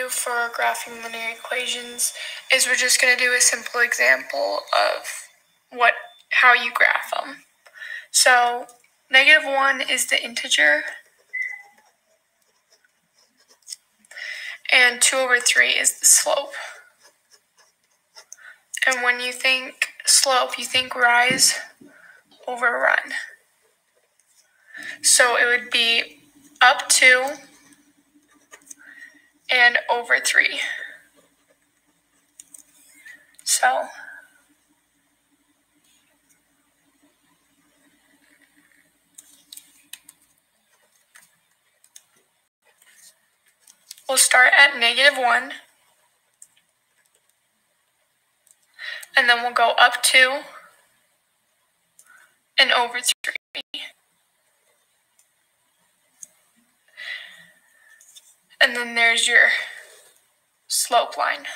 do for graphing linear equations is we're just going to do a simple example of how you graph them. So -1 is the integer, and 2/3 is the slope. And when you think slope, you think rise over run. So it would be up 2 and over 3. So we'll start at -1, and then we'll go up 2 and over 3. And then there's your slope line.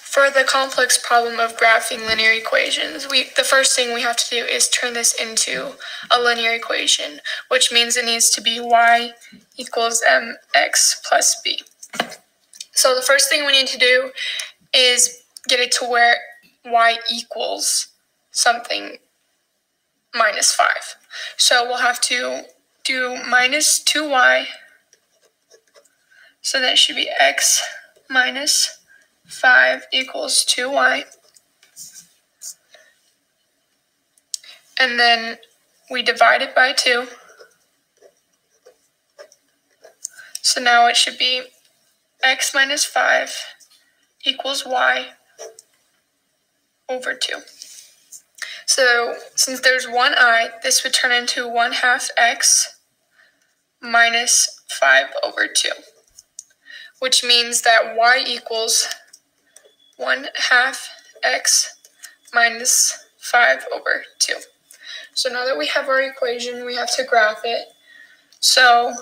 For the complex problem of graphing linear equations, the first thing we have to do is turn this into a linear equation, which means it needs to be y equals mx plus b. So the first thing we need to do is get it to where y equals something minus 5. So we'll have to do minus 2y, so that should be x minus 5 equals 2y. And then we divide it by 2. So now it should be x minus 5 equals y over 2. So since there's one I, this would turn into 1/2 x minus 5 over 2, which means that y equals 1/2 x minus 5 over 2. So now that we have our equation, we have to graph it. So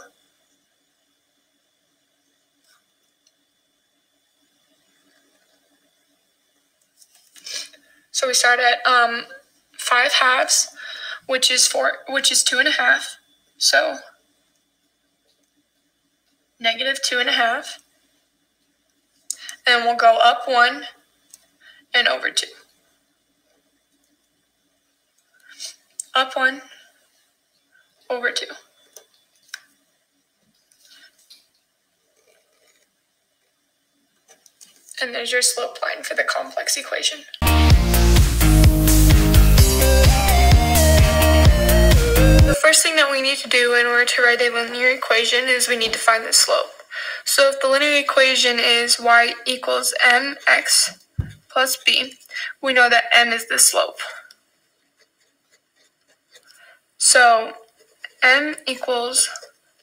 we start at 5 halves, which is 2.5. So -2.5. And we'll go up 1 and over 2. Up 1 over 2. And there's your slope line for the complex equation. The first thing that we need to do in order to write a linear equation is we need to find the slope. So if the linear equation is y equals mx plus b, we know that m is the slope. So m equals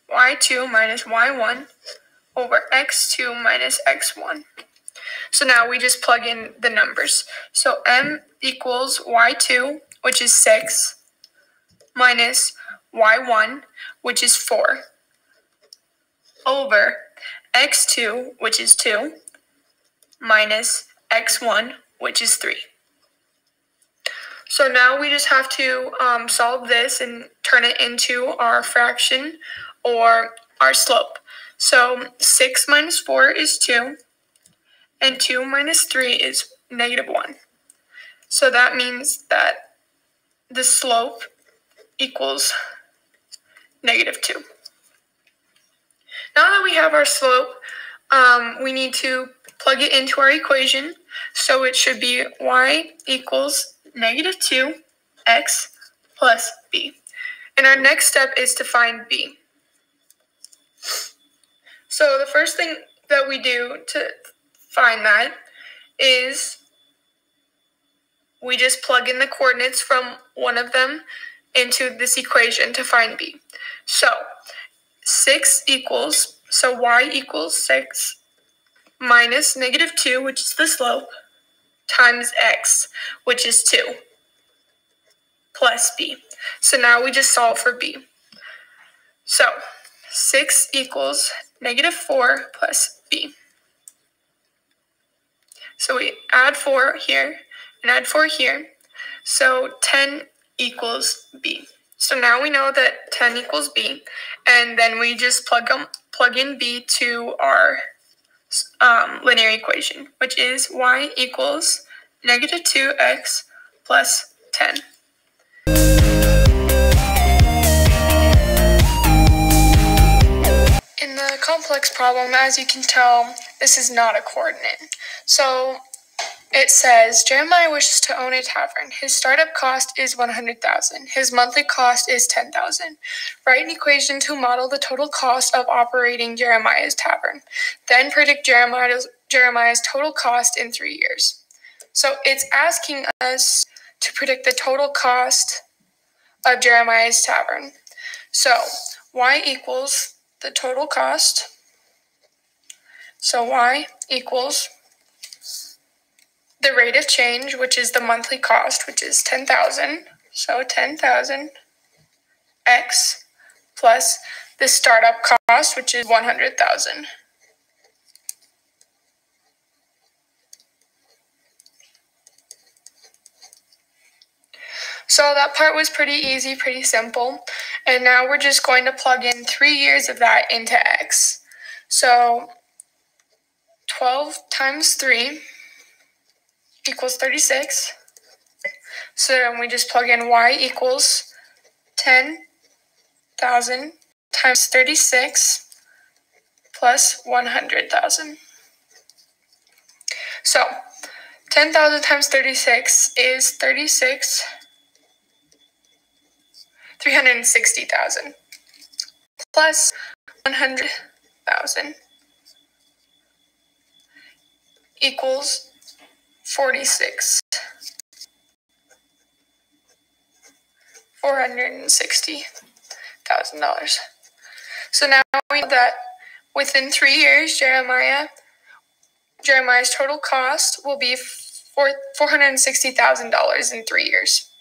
y2 minus y1 over x2 minus x1. So now we just plug in the numbers. So m equals y2, which is 6, minus y1, which is 4, over x2, which is 2, minus x1, which is 3. So now we just have to solve this and turn it into our fraction or our slope. So 6 minus 4 is 2, and 2 minus 3 is -1. So that means that the slope equals -2. Now that we have our slope, we need to plug it into our equation. So it should be y equals -2 x plus b. And our next step is to find b. So the first thing that we do to find that is we just plug in the coordinates from one of them into this equation to find b. So 6 equals, so y equals 6 minus -2, which is the slope, times x, which is 2, plus b. So now we just solve for b. So 6 equals -4 plus b. So we add 4 here and add 4 here. So 10 equals B. So now we know that 10 equals B, and then we just plug in B to our linear equation, which is y equals negative 2x plus 10. In the complex problem, as you can tell, this is not a coordinate. So it says, Jeremiah wishes to own a tavern. His startup cost is $100,000. His monthly cost is $10,000. Write an equation to model the total cost of operating Jeremiah's tavern. Then predict Jeremiah's total cost in 3 years. So it's asking us to predict the total cost of Jeremiah's tavern. So y equals the total cost. So y equals the rate of change, which is the monthly cost, which is 10,000. So 10,000 x plus the startup cost, which is 100,000. So that part was pretty easy, pretty simple. And now we're just going to plug in 3 years of that into x. So 12 times 3 equals 36. So then we just plug in y equals 10,000 times 36 plus 100,000. So 10,000 times 36 is 360,000 plus 100,000 equals $460,000. So now we know that within 3 years, Jeremiah's total cost will be $460,000 in 3 years.